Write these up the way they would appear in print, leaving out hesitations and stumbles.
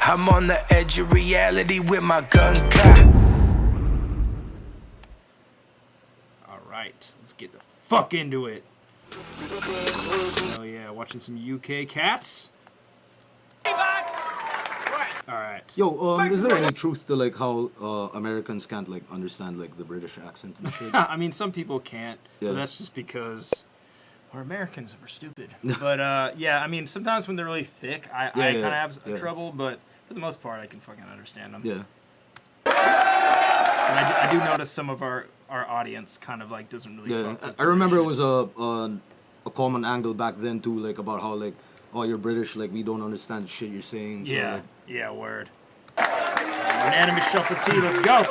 I'm on the edge of reality with my gun cocked. Alright, let's get the fuck into it. Oh yeah, watching some UK cats. Alright. Yo, is there any truth to like how Americans can't like understand like the British accent and shit? I mean, some people can't, Yeah. but that's just because we're Americans and we're stupid. But yeah, I mean, sometimes when they're really thick, I kind of have trouble, but for the most part, I can fucking understand them. Yeah. And I do notice some of our audience kind of like doesn't really fuck with I remember it British was a common angle back then too, like about how like, oh, you're British, like we don't understand shit you're saying. So, yeah, like, yeah, word. Unanimous Shuffle T, let's go.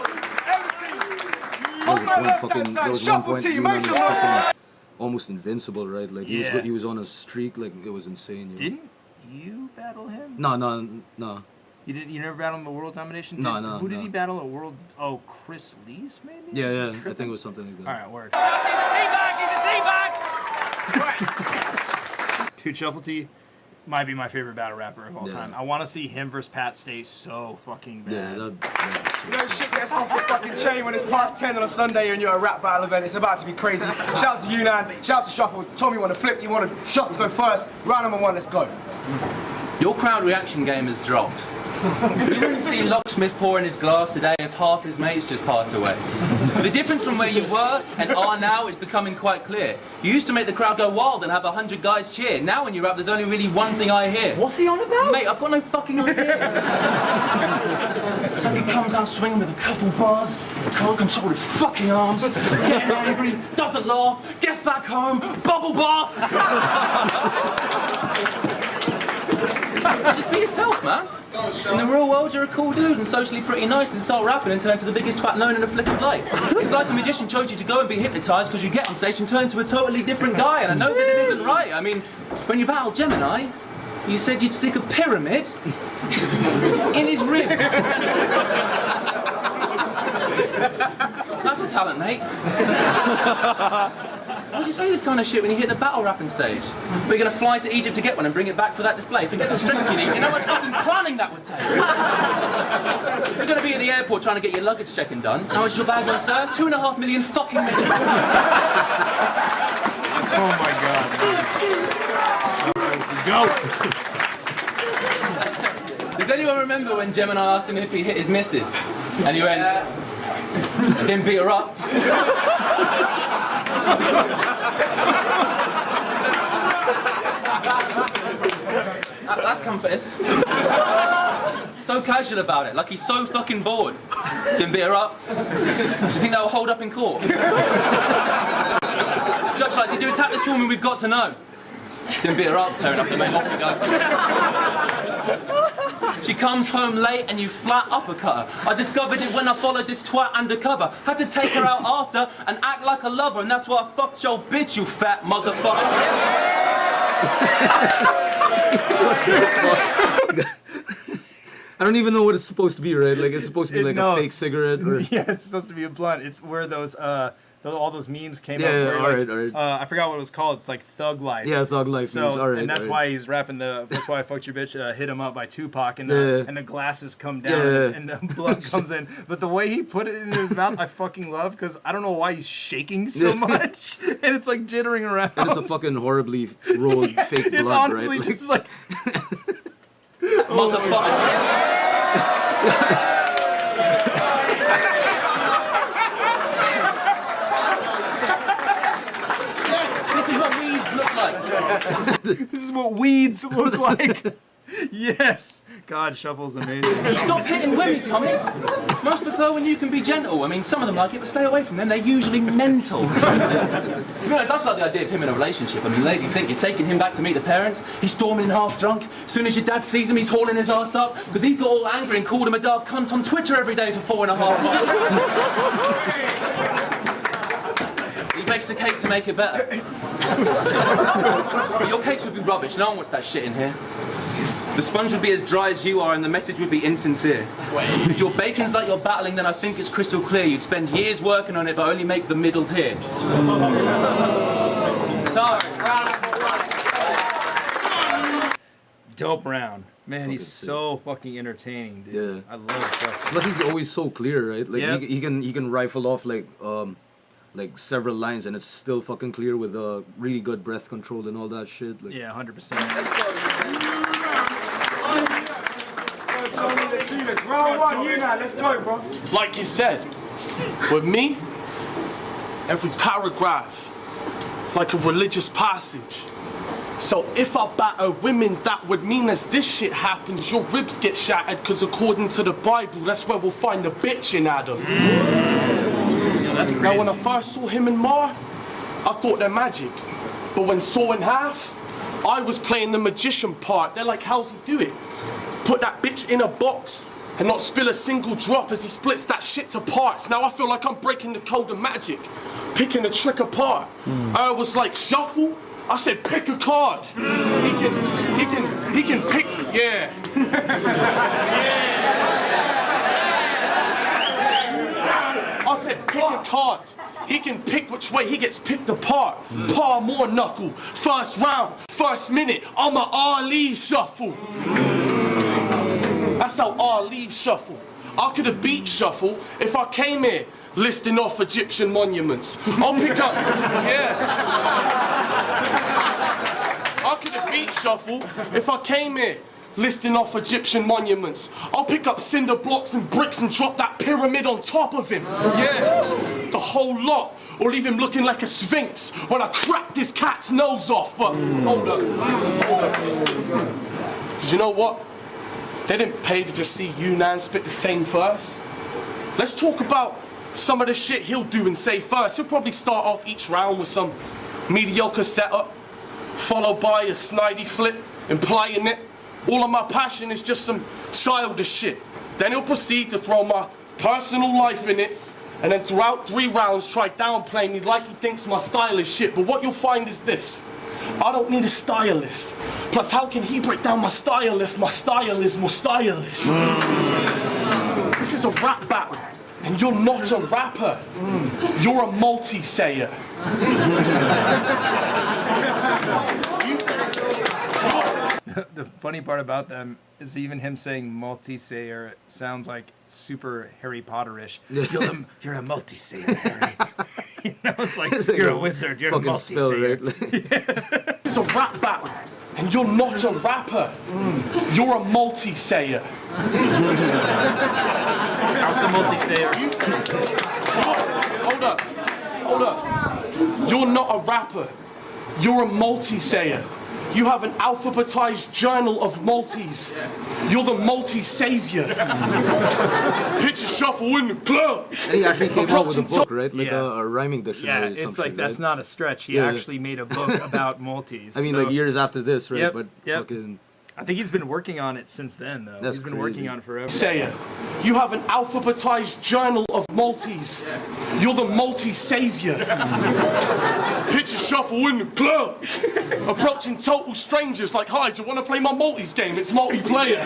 there was one point Unanimous fucking almost invincible, right? Like he was on a streak, like it was insane. You know? Didn't you battle him? No. You never battled him at World Domination? No. Who did he battle at World? Oh, Chris Lees, maybe? Yeah. I think it was something like that. All right, word. Dude, Shuffle T might be my favorite battle rapper of all time. I want to see him versus Pat stay so fucking bad. Yeah, You know, shit gets off the fucking chain when it's past 10 on a Sunday and you're at a rap battle event. It's about to be crazy. Shouts to Unan, shouts to Shuffle. Told me you want to flip, you want to Shuffle to go first. Round number 1, let's go. Your crowd reaction game has dropped. You wouldn't see Locksmith pouring his glass today if half his mates just passed away. The difference from where you were and are now is becoming quite clear. You used to make the crowd go wild and have 100 guys cheer. Now when you rap, there's only really one thing I hear. What's he on about? Mate, I've got no fucking idea. It's like he comes out swinging with a couple bars, can't control his fucking arms, getting angry, doesn't laugh, gets back home, bubble bath. Just be yourself, man. In the real world, you're a cool dude and socially pretty nice, then start rapping and turn to the biggest twat known in a flick of light. It's like a magician chose you to go and be hypnotised because you get on stage and turn to a totally different guy, and I know that it isn't right. I mean, when you battled Gemini, you said you'd stick a pyramid in his ribs. That's a talent, mate. Why'd you say this kind of shit when you hit the battle rapping stage? We're gonna fly to Egypt to get one and bring it back for that display. Forget the strength you need. You know how much fucking planning that would take? You're gonna be at the airport trying to get your luggage checking done. How much is your bag, sir? 2.5 million fucking metric. Oh my god. Go! Does anyone remember when Gemini asked him if he hit his missus? And he went, didn't beat her up. That's comforting. So casual about it, like he's so fucking bored. Didn't beat her up. Do you think that will hold up in court? Judge, like, did you attack this woman? We've got to know. Didn't beat her up. Fair enough, mate. Off we go. She comes home late and you flat uppercut her. I discovered it when I followed this twat undercover. Had to take her out after and act like a lover, and that's why I fucked your bitch, you fat motherfucker. I don't even know what it's supposed to be, right? Like it's supposed to be like a fake cigarette. Or... Yeah, it's supposed to be a blunt. It's where those all those memes came up. Yeah, where, all like, right. I forgot what it was called. It's like Thug Life. Yeah, Thug Life. So, all right, and that's why he's rapping that's why I fucked your bitch, hit him up by Tupac, and the glasses come down and the blood comes in. But the way he put it in his mouth, I fucking love, because I don't know why he's shaking so much, and it's like jittering around. And it's a fucking horribly rolled fake blood, it's honestly right? just like Motherfucker. This is what weeds look like. Yes. God, Shuffle's amazing. Stop hitting women, Tommy. Most prefer when you can be gentle. I mean, some of them like it, but stay away from them. They're usually mental. To be honest, I like the idea of him in a relationship. I mean, ladies think you're taking him back to meet the parents. He's storming in half drunk. As soon as your dad sees him, he's hauling his ass up because he's got all angry and called him a daft cunt on Twitter every day for 4.5 months. He bakes a cake to make it better. But your cakes would be rubbish. No one wants that shit in here. The sponge would be as dry as you are and the message would be insincere. If your bacon's like you're battling, then I think it's crystal clear. You'd spend years working on it but only make the middle tier. Sorry. dope round. Man, Fucking he's sick. so fucking entertaining, dude. Yeah. I love Shufflet. Plus he's always so clear, right? Like Yep. he can rifle off like several lines and it's still fucking clear with really good breath control and all that shit. Like, Yeah, 100%. Round one, UNAN, let's go, bro. Like you said, with me, every paragraph, like a religious passage. So if I batter women, that would mean as this shit happens, your ribs get shattered, cause according to the Bible, that's where we'll find the bitch in Adam. Yeah, that's crazy. Now when I first saw him and Ma, I thought they're magic. But when saw in half, I was playing the magician part. They're like, how's he do it? Put that bitch in a box and not spill a single drop as he splits that shit to parts. Now I feel like I'm breaking the code of magic, picking the trick apart. I was like, shuffle? I said, pick a card. He can pick, yeah. I said, pick a card. He can pick which way he gets picked apart. Par more knuckle. First round, first minute, I'm a R-leave shuffle. That's how R-leave shuffle. I could have beat shuffle if I came here listing off Egyptian monuments. I'll pick up, yeah. I could have beat shuffle if I came here listing off Egyptian monuments. I'll pick up cinder blocks and bricks and drop that pyramid on top of him. Yeah, the whole lot. Or leave him looking like a sphinx when I crack this cat's nose off. But hold up. Cause you know what? They didn't pay to just see UNAN spit the same verse. Let's talk about some of the shit he'll do and say first. He'll probably start off each round with some mediocre setup, followed by a snidey flip, implying it all of my passion is just some childish shit. Then he'll proceed to throw my personal life in it, and then throughout 3 rounds try downplaying me like he thinks my style is shit. But what you'll find is this: I don't need a stylist. Plus, how can he break down my style if my style is more stylish? This is a rap battle, and you're not a rapper. You're a multi-sayer. The funny part about them is even him saying multi-sayer sounds like super Harry Potter-ish. You're a multi-sayer, Harry. You know, it's like, you're a wizard, you're a multi-sayer. Right? It's a rap battle, and you're not a rapper. You're a multi-sayer. How's a multi-sayer? Hold up. You're not a rapper. You're a multi-sayer. You have an alphabetized journal of multis. You're the multi-savior. Picture shuffle in the club. And he actually came out with a book, right? Like Yeah. a rhyming dictionary Yeah, or it's something, like, that's right? not a stretch. He Yeah. actually made a book about multis. I mean, so like years after this, right? Yep, But yep. fucking... I think he's been working on it since then, though. That's He's been crazy. working on it forever. Sayer. You have an alphabetized journal of multis. You're the multi-savior. Picture shuffle in the club. Approaching total strangers like, hi, do you want to play my multis game? It's multiplayer.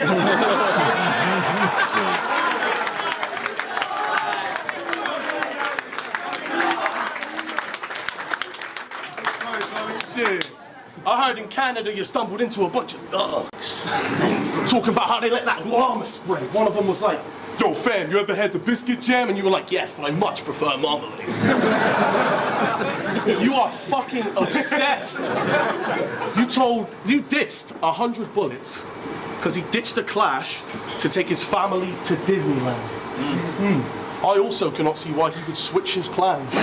Shit. I heard in Canada you stumbled into a bunch of thugs. Talking about how they let that llama spray. One of them was like, yo fam, you ever had the biscuit jam? And you were like, yes, but I much prefer marmalade. You are fucking obsessed. You dissed 100 bullets because he ditched the Clash to take his family to Disneyland. I also cannot see why he would switch his plans.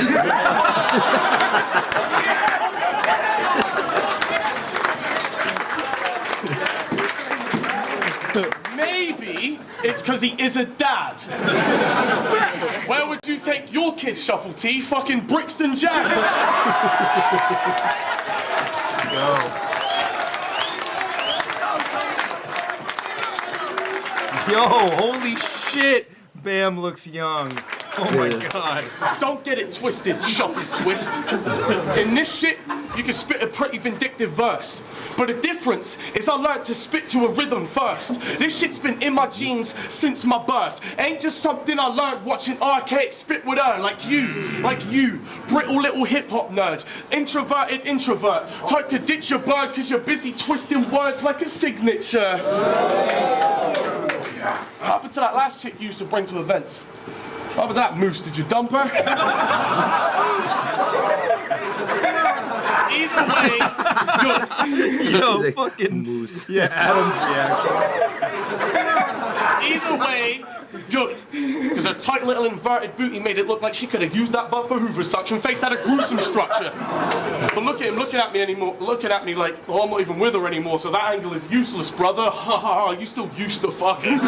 Maybe it's because he is a dad. Where would you take your kid, Shuffle T? Fucking Brixton Jack. Yo, holy shit! Bam looks young. Oh my god. Don't get it twisted, Shuffle Twist. In this shit, you can spit a pretty vindictive verse. But the difference is I learned to spit to a rhythm first. This shit's been in my genes since my birth. Ain't just something I learned watching archaic spit with her, like you, brittle little hip-hop nerd, introverted introvert, type to ditch your bird cause you're busy twisting words like a signature. What happened to that last chick you used to bring to events? What happened to that moose? Did you dump her? Either way, good. Yo, fucking moose. Yeah, Adam's reaction. Either way, good. Because her tight little inverted booty made it look like she could have used that butt for Hoover suction. Face had a gruesome structure. But look at him looking at me like, oh, I'm not even with her anymore, so that angle is useless, brother. Ha ha ha, you still used to fucking.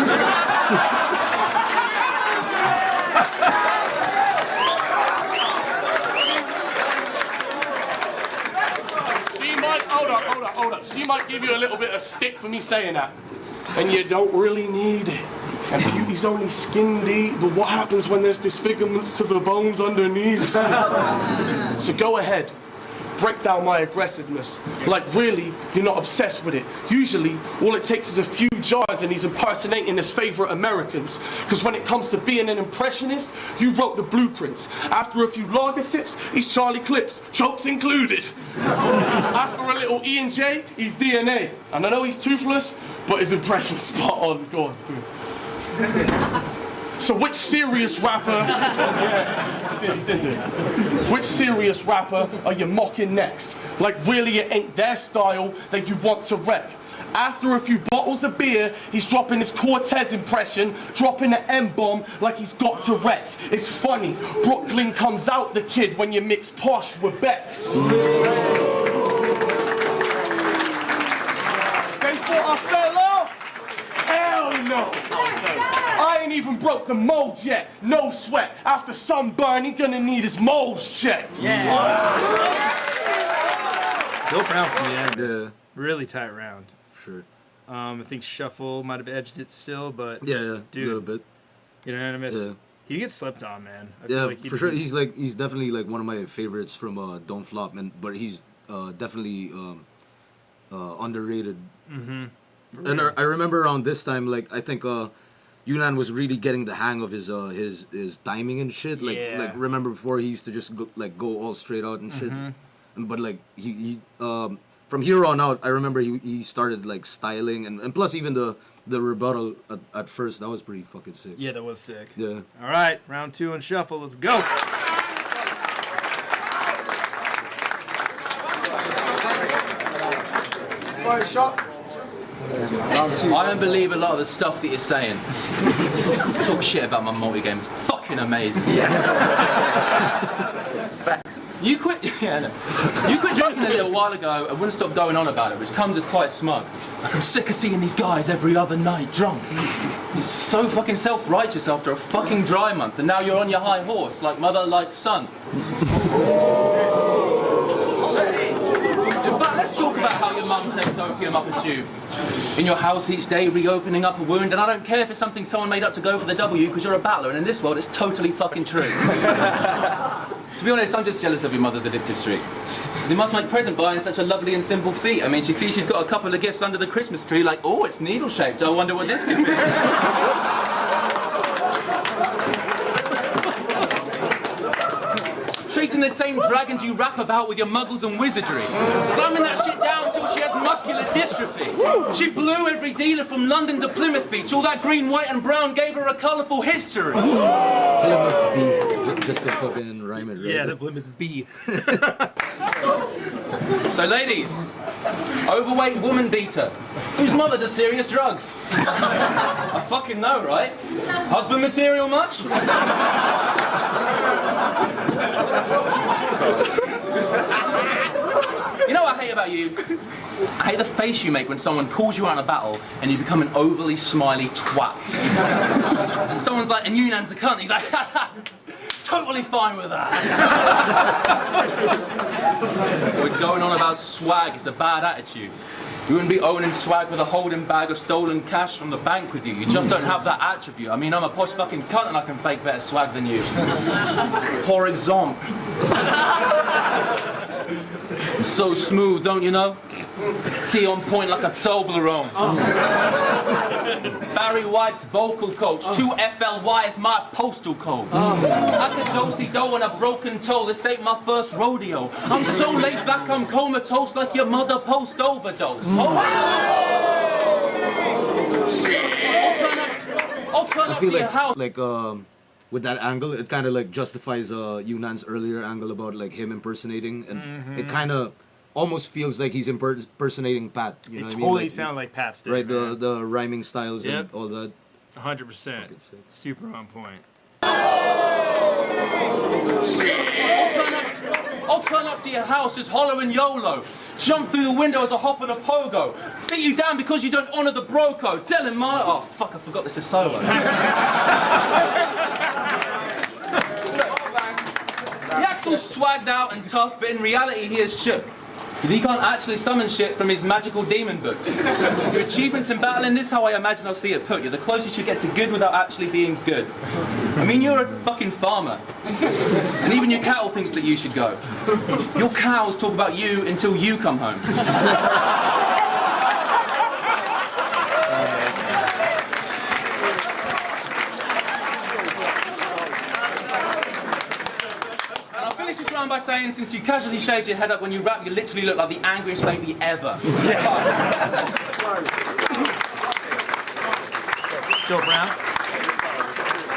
Hold up. She might give you a little bit of stick for me saying that. And you don't really need it. And beauty's only skin deep, but what happens when there's disfigurements to the bones underneath? So go ahead, break down my aggressiveness. Like really, you're not obsessed with it. Usually, all it takes is a few jars and he's impersonating his favorite Americans. Because when it comes to being an impressionist, you wrote the blueprints. After a few lager sips, he's Charlie Clips, jokes included. After a little E&J, he's DNA. And I know he's toothless, but his impression's spot on. Go on, do it. So which serious rapper, which serious rapper are you mocking next? Like really it ain't their style that you want to rep. After a few bottles of beer, he's dropping his Cortez impression, dropping an M-bomb like he's got Tourette's. It's funny, Brooklyn comes out the kid when you mix posh with Bex. They thought I fell off? Hell no! I ain't even broke the mold yet. No sweat. After sunburn, he gonna need his molds checked. Dope round from the end. Yeah. Really tight round. Sure. I think Shuffle might have edged it still, but Yeah, dude, a little bit. Unanimous. Yeah. He gets slept on, man. I Yeah, feel like for sure. He's definitely like one of my favorites from Don't Flop, but he's definitely underrated. Mm-hmm. And I remember around this time, like I think Unan was really getting the hang of his timing and shit. Like remember before he used to just go all straight out and shit. But like he from here on out, I remember he started like styling and plus even the rebuttal at first, that was pretty fucking sick. Yeah, that was sick. Yeah. All right, round 2 on Shuffle. Let's go. Shot. I don't believe a lot of the stuff that you're saying. Talk shit about my multi-game. It's fucking amazing. You quit drinking a little while ago and wouldn't stop going on about it, which comes as quite smug. Like, I'm sick of seeing these guys every other night drunk. You're so fucking self-righteous after a fucking dry month, and now you're on your high horse, like mother, like son. In fact, let's talk about how your mum takes opium up a tube. In your house each day, reopening up a wound, and I don't care if it's something someone made up to go for the W, because you're a battler, and in this world, it's totally fucking true. To be honest, I'm just jealous of your mother's addictive streak. You must make present buying such a lovely and simple feat. I mean, she sees she's got a couple of gifts under the Christmas tree, like, oh, it's needle-shaped, I wonder what this could be. Tracing the same dragons you rap about with your muggles and wizardry. Slamming that shit down until she has muscular dystrophy. She blew every dealer from London to Plymouth Beach. All that green, white and brown gave her a colourful history. Plymouth Beach, just to fucking rhyme it, right? Yeah, the Plymouth B. So ladies, overweight woman beater, whose mother does serious drugs? I fucking know, right? Husband material much? You know what I hate about you? I hate the face you make when someone calls you out in a battle and you become an overly smiley twat. Someone's like, and Unan's a cunt. He's like, totally fine with that. Always going on about swag, it's a bad attitude. You wouldn't be owning swag with a holding bag of stolen cash from the bank with you. You just don't have that attribute. I mean, I'm a posh fucking cunt and I can fake better swag than you. For example. I'm so smooth, don't you know? See on point like a Toblerone. Barry White's vocal coach. 2FLY is my postal code. I could do-si-do on a broken toe. This ain't my first rodeo. I'm so laid back, I'm comatose like your mother post-overdose. I'll turn up to your house. Like, with that angle, it kind of like justifies Yunan's earlier angle about like him impersonating, and it kind of almost feels like he's impersonating Pat. You know what I mean? Totally Like, sound like Pat's did. right? Man. The rhyming styles and all that. 100%. Super on point. I'll turn up to your house as hollow and YOLO. Jump through the window as a hop and a pogo. Beat you down because you don't honour the bro code. Tell him my... Oh, fuck, I forgot this is solo. The act's all swagged out and tough, but in reality he is shook. Because he can't actually summon shit from his magical demon books. Your achievements in battle in this, how I imagine I'll see it put. You're the closest you get to good without actually being good. I mean, you're a fucking farmer. And even your cattle thinks that you should go. Your cows talk about you until you come home. By saying, since you casually shaved your head up when you rap, you literally look like the angriest baby ever. Joe Brown.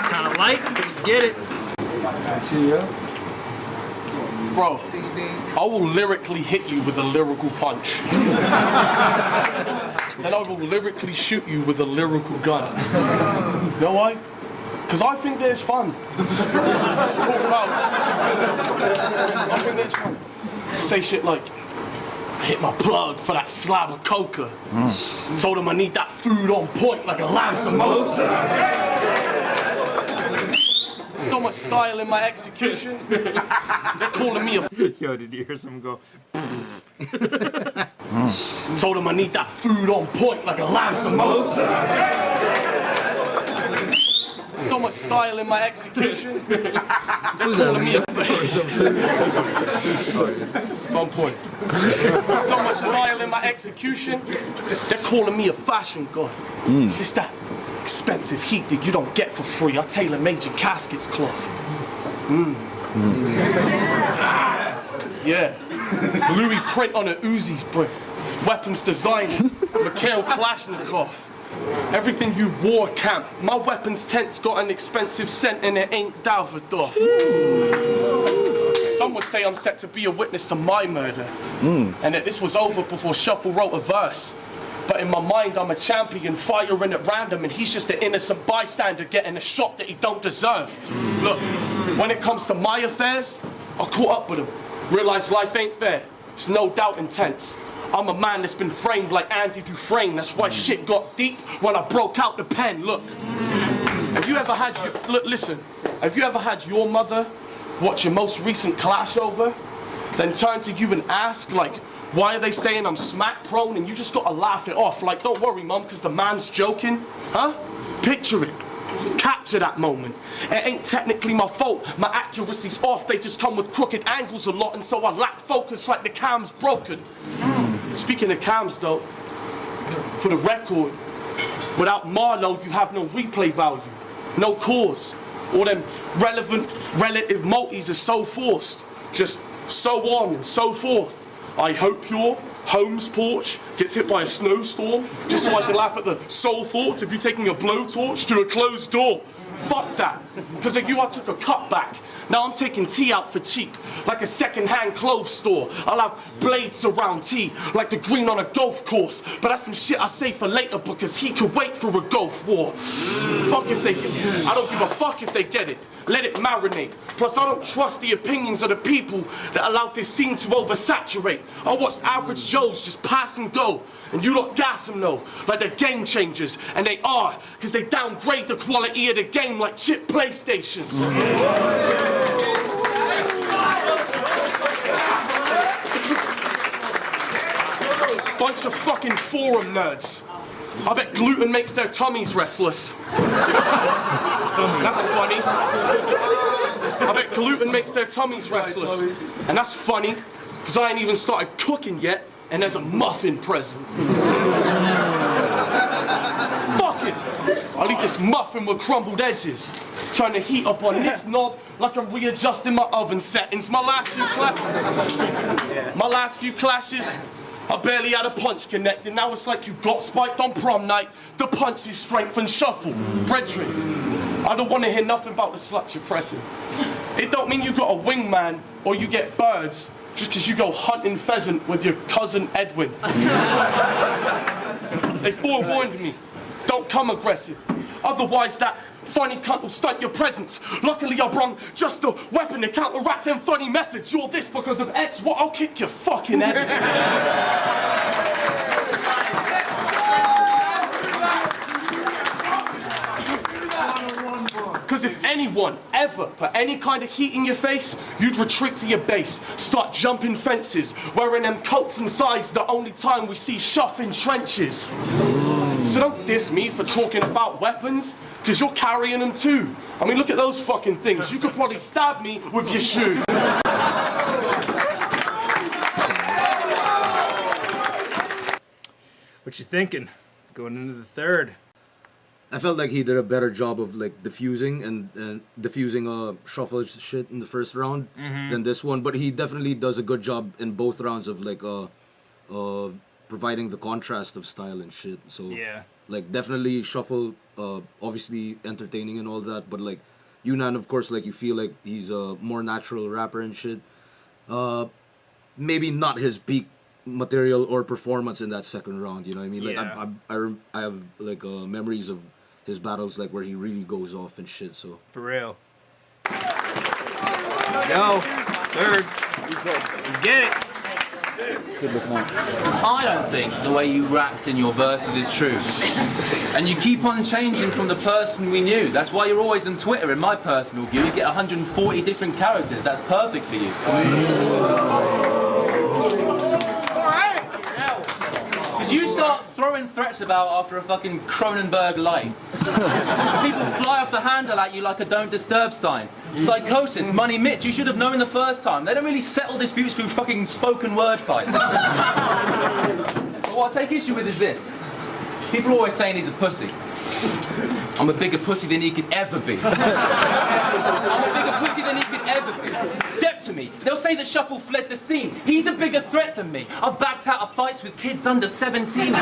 Kind of light, let's get it. Bro, I will lyrically hit you with a lyrical punch. And I will lyrically shoot you with a lyrical gun. You know why? Because I think there's fun. Talk about. I think there's fun. Say shit like, I hit my plug for that slab of coca. Told him I need that food on point like a lamb samosa. So much style in my execution. They're calling me a. Yo, did you hear someone go? Told him I need that food on point like a lamb samosa. So much style in my execution. They're calling me a It's on point. So much style in my execution. They're calling me a fashion god. It's that expensive heat that you don't get for free. I tailor-made your caskets cloth. Yeah. Louis print on a Uzi's brick. Weapons design. Mikhail Kalashnikov. Everything you wore, camp. My weapons tent's got an expensive scent and it ain't Davidoff. Some would say I'm set to be a witness to my murder. And that this was over before Shuffle wrote a verse. But in my mind, I'm a champion, firing at random, and he's just an innocent bystander getting a shot that he don't deserve. Look, when it comes to my affairs, I caught up with him. Realized life ain't fair. It's no doubt intense. I'm a man that's been framed like Andy Dufresne. That's why shit got deep when I broke out the pen. Look, have you ever had your, look, listen, have you ever had your mother watch your most recent clash over? Then turn to you and ask, like, why are they saying I'm smack prone? And you just gotta laugh it off. Like, don't worry, mum, because the man's joking. Huh? Picture it. Capture that moment. It ain't technically my fault. My accuracy's off. They just come with crooked angles a lot, and so I lack focus like the cam's broken. Speaking of cams, though, for the record, without Marlowe, you have no replay value, no cause. All them relative multis are so forced. Just so on and so forth. I hope your home's porch gets hit by a snowstorm, just so I can laugh at the sole thought of you taking a blowtorch to a closed door. Fuck that. Because of you, I took a cut back. Now I'm taking tea out for cheap, like a second-hand clothes store. I'll have blades surround tea, like the green on a golf course. But that's some shit I save for later because he could wait for a Gulf War. Fuck if they get it. I don't give a fuck if they get it. Let it marinate. Plus, I don't trust the opinions of the people that allowed this scene to oversaturate. I watched average Joes just pass and go. And you lot gas them though, like they're game changers. And they are, because they downgrade the quality of the game like chip PlayStations. Bunch of fucking forum nerds. I bet gluten makes their tummies restless. That's funny. I bet gluten makes their tummies restless. And that's funny. Because I ain't even started cooking yet, and there's a muffin present. Fuck it! I'll eat this muffin with crumbled edges. Turn the heat up on this knob like I'm readjusting my oven settings. My last few clashes, I barely had a punch connected. Now it's like you got spiked on prom night. The punch is strength and shuffle. Brethren, I don't want to hear nothing about the sluts you're pressing. It don't mean you got a wingman or you get birds just because you go hunting pheasant with your cousin Edwin. They forewarned me. Don't come aggressive. Otherwise that funny cunt will stunt your presence. Luckily I brung just a weapon to counteract them funny methods. You're this because of X, what? I'll kick your fucking head. Because if anyone ever put any kind of heat in your face, you'd retreat to your base, start jumping fences, wearing them coats and sides the only time we see Shuff in trenches. So don't diss me for talking about weapons, because you're carrying them too. I mean, look at those fucking things. You could probably stab me with your shoe. What you thinking? Going into the third. I felt like he did a better job of like diffusing and diffusing Shuffle's shit in the first round than this one, but he definitely does a good job in both rounds of like providing the contrast of style and shit. So yeah, like definitely Shuffle, obviously entertaining and all that, but like Unan, of course, like you feel like he's a more natural rapper and shit. Maybe not his peak material or performance in that second round, you know what I mean? Like yeah. I have like memories of his battles like where he really goes off and shit. So for real. Go third. Let's get it. I don't think the way you racked in your verses is true. And you keep on changing from the person we knew. That's why you're always on Twitter, in my personal view. You get 140 different characters. That's perfect for you. Because you start throwing threats about after a fucking Cronenberg light. People fly off the handle at you like a don't disturb sign. Psychosis, Money Mitch, you should have known the first time. They don't really settle disputes through fucking spoken word fights. But what I take issue with is this. People are always saying he's a pussy. I'm a bigger pussy than he could ever be. I'm a bigger pussy than he could ever be. Step to me. They'll say that Shuffle fled the scene. He's a bigger threat than me. I've backed out of fights with kids under 17.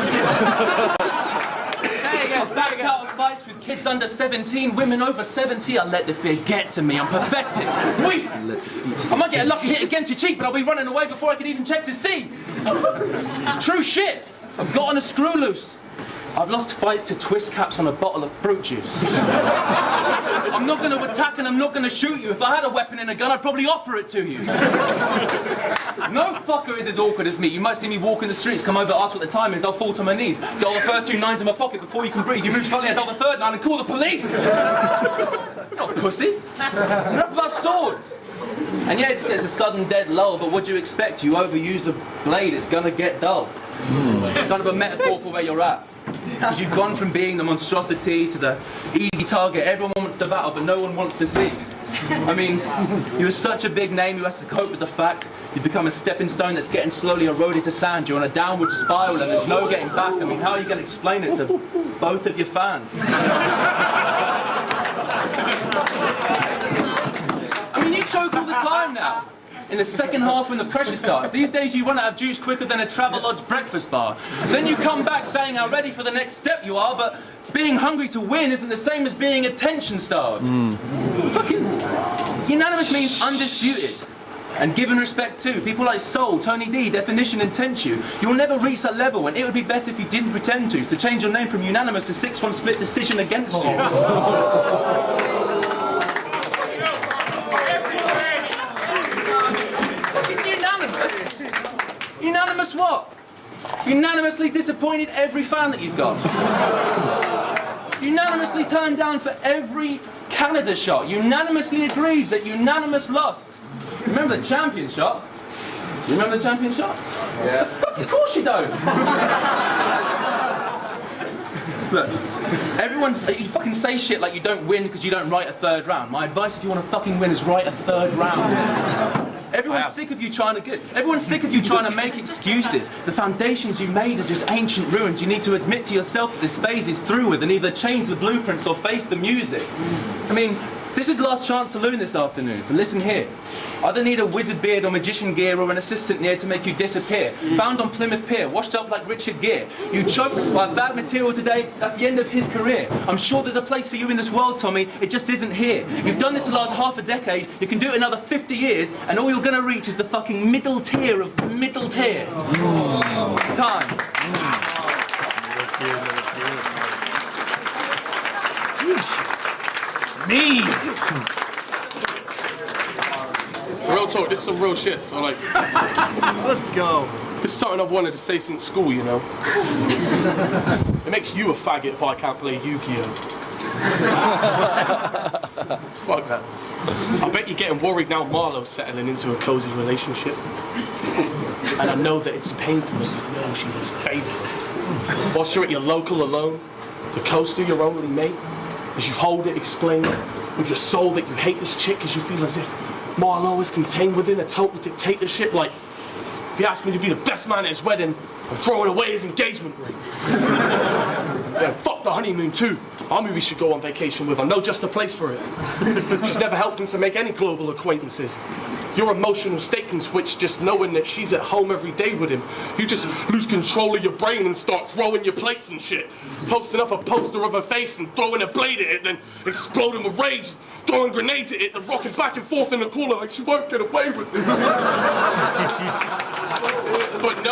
I've backed out of fights with kids under 17, women over 70. I'll let the fear get to me. I'm pathetic. Weak. I might get a lucky hit against your cheek, but I'll be running away before I can even check to see. It's true shit. I've gotten a screw loose. I've lost fights to twist caps on a bottle of fruit juice. I'm not going to attack and I'm not going to shoot you. If I had a weapon and a gun, I'd probably offer it to you. No fucker is as awkward as me. You might see me walk in the streets, come over, ask what the time is, I'll fall to my knees. Get all the first 2 nines in my pocket before you can breathe. You move slightly, I dial the 3rd line and call the police. I'm not a pussy. I'm not about swords. And yeah, it's a sudden dead lull, but what do you expect? You overuse a blade, it's gonna get dull. It's kind of a metaphor for where you're at. Because you've gone from being the monstrosity to the easy target. Everyone wants to battle, but no one wants to see. I mean, you're such a big name, you have to cope with the fact you've become a stepping stone that's getting slowly eroded to sand. You're on a downward spiral and there's no getting back. I mean, how are you going to explain it to both of your fans? I mean, you choke all the time now. In the second half when the pressure starts. These days you run out of juice quicker than a Travelodge breakfast bar. Then you come back saying how ready for the next step you are, but being hungry to win isn't the same as being attention starved. Fucking unanimous means undisputed. And given respect too. People like Soul, Tony D, Definition and Tenchu. You'll never reach that level and it would be best if you didn't pretend to. So change your name from unanimous to 6-1 split decision against you. Unanimous what? Unanimously disappointed every fan that you've got. Unanimously turned down for every Canada shot. Unanimously agreed that unanimous lost. Remember the champion shot? Do you remember the champion shot? Yeah. Of course you don't. Look, you fucking say shit like you don't win because you don't write a 3rd round. My advice if you want to fucking win is write a 3rd round. Everyone's sick of you trying to get. Everyone's sick of you trying to make excuses. The foundations you made are just ancient ruins. You need to admit to yourself that this phase is through with, and either change the blueprints or face the music. I mean, this is Last Chance Saloon this afternoon, so listen here. I don't need a wizard beard or magician gear or an assistant near to make you disappear. Found on Plymouth Pier, washed up like Richard Gere. You choked by bad material today, that's the end of his career. I'm sure there's a place for you in this world, Tommy, it just isn't here. You've done this the last half a decade, you can do it another 50 years, and all you're gonna reach is the fucking middle tier of middle tier. Time. Me! Real talk, this is some real shit. So like, Let's go. this is something I've wanted to say since school, you know. It makes you a faggot if I can't play Yu-Gi-Oh. Fuck that. I bet you're getting worried now Marlo's settling into a cozy relationship. And I know that it's painful that you know she's his favorite. Whilst you're at your local alone, the coaster your only mate, as you hold it, explain it with your soul that you hate this chick, as you feel as if Marlo is contained within a total dictatorship. Like, if he asked me to be the best man at his wedding, I'm throwing away his engagement ring. Yeah, fuck the honeymoon too. I'm who we should go on vacation with. I know just the place for it. She's never helped him to make any global acquaintances. Your emotional state can switch just knowing that she's at home every day with him. You just lose control of your brain and start throwing your plates and shit. Posting up a poster of her face and throwing a blade at it, then exploding with rage, throwing grenades at it, and rocking back and forth in the corner like she won't get away with this. But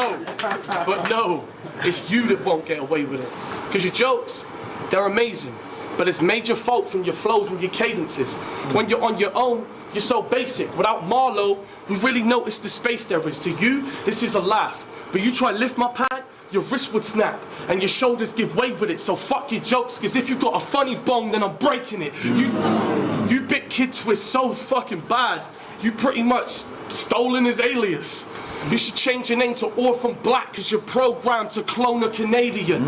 no, it's you that won't get away with it. Because your jokes, they're amazing, but it's major faults in your flows and your cadences. When you're on your own, you're so basic. Without Marlo, we really notice the space there is. To you, this is a laugh. But you try lift my pad, your wrist would snap, and your shoulders give way with it. So fuck your jokes, cause if you got a funny bong, then I'm breaking it. You bit Kid Twist so fucking bad, you pretty much stolen his alias. You should change your name to Orphan Black, cause you're programmed to clone a Canadian.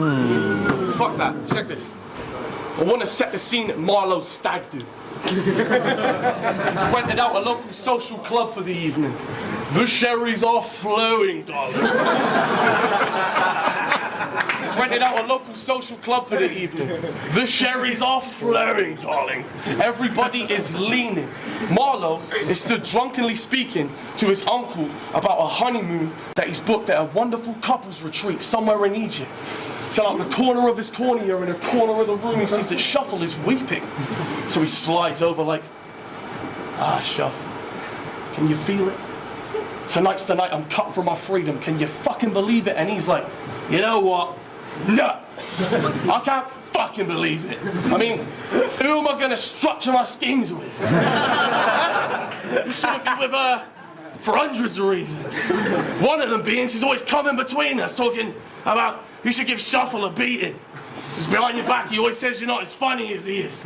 Fuck that, check this. I wanna set the scene at Marlo's stag do. He's rented out a local social club for the evening. The sherries are flowing, darling. He's rented out a local social club for the evening. The sherries are flowing, darling. Everybody is leaning. Marlo is stood drunkenly speaking to his uncle about a honeymoon that he's booked at a wonderful couples retreat somewhere in Egypt. Till out the corner of his cornea, in a corner of the room, he sees that Shuffle is weeping. So he slides over like, Shuff, can you feel it? Tonight's the night I'm cut for my freedom. Can you fucking believe it? And he's like, you know what? No, I can't fucking believe it. I mean, who am I gonna structure my schemes with? You shouldn't be with her for hundreds of reasons. One of them being she's always coming between us, talking about you should give Shuffle a beating. Just behind your back, he always says you're not as funny as he is.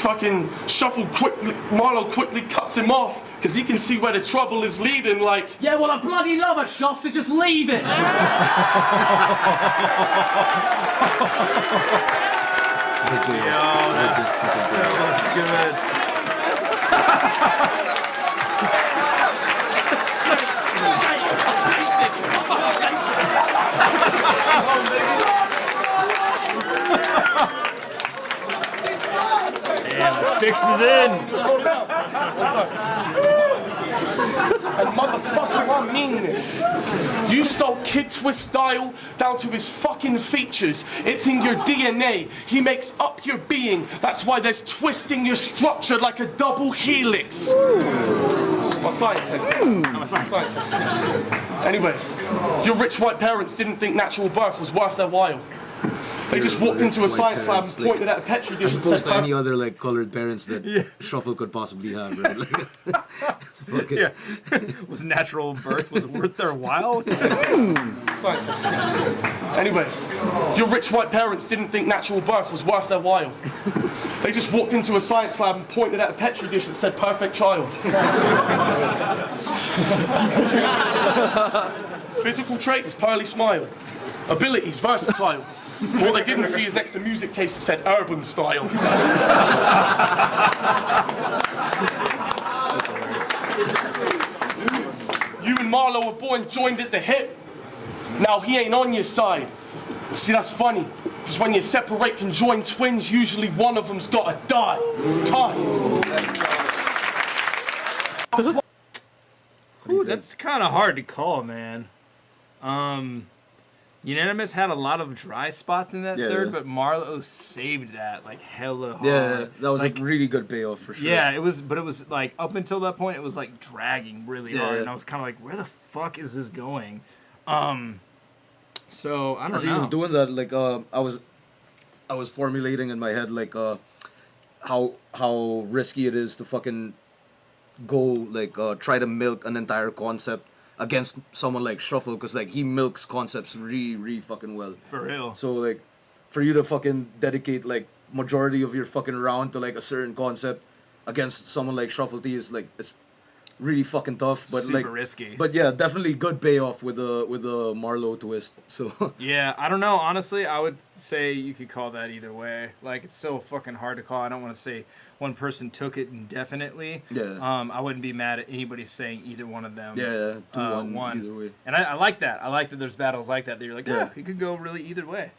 Fucking Marlo quickly cuts him off, because he can see where the trouble is leading, like... Yeah, well, I bloody love her, Shuff, so just leave it! Fix is in. And motherfucker, I mean this. You stole Kid Twist style down to his fucking features. It's in your DNA. He makes up your being. That's why there's twisting your structure like a double helix. My science test. My science test. Anyway, your rich white parents didn't think natural birth was worth their while. They just walked into a science lab and pointed at a petri dish and said, as opposed to any other like colored parents that Shuffle could possibly have, right? Like, Was natural birth was worth their while? Science. Anyway, your rich white parents didn't think natural birth was worth their while. They just walked into a science lab and pointed at a petri dish that said perfect child. Physical traits, pearly smile. Abilities, versatile. All they didn't see is next to music taste that said urban style. Marlo were born joined at the hip. Now he ain't on your side. See, that's funny. Because when you separate conjoined twins, usually one of them's gotta die. Ooh, that's kind of hard to call, man. Unanimous had a lot of dry spots in that third, but Marlo saved that like hella hard. Yeah, that was like a really good payoff for sure. Yeah, it was like up until that point, it was like dragging really hard, and I was kind of like, where the fuck is this going? So I don't know. As he was doing that, like I was formulating in my head like how risky it is to fucking go like try to milk an entire concept against someone like Shuffle, because like he milks concepts really fucking well. For real. So like for you to fucking dedicate like majority of your fucking round to like a certain concept against someone like Shuffle T is like, it's really fucking tough, but super like risky. But yeah, definitely good payoff with the Marlo twist. So yeah, I don't know. Honestly, I would say you could call that either way. Like, it's so fucking hard to call. I don't want to say one person took it indefinitely. Yeah. I wouldn't be mad at anybody saying either one of them. Yeah, 2-1 won. either way. And I like that. I like that there's battles like that. That you're like, yeah, it could go really either way.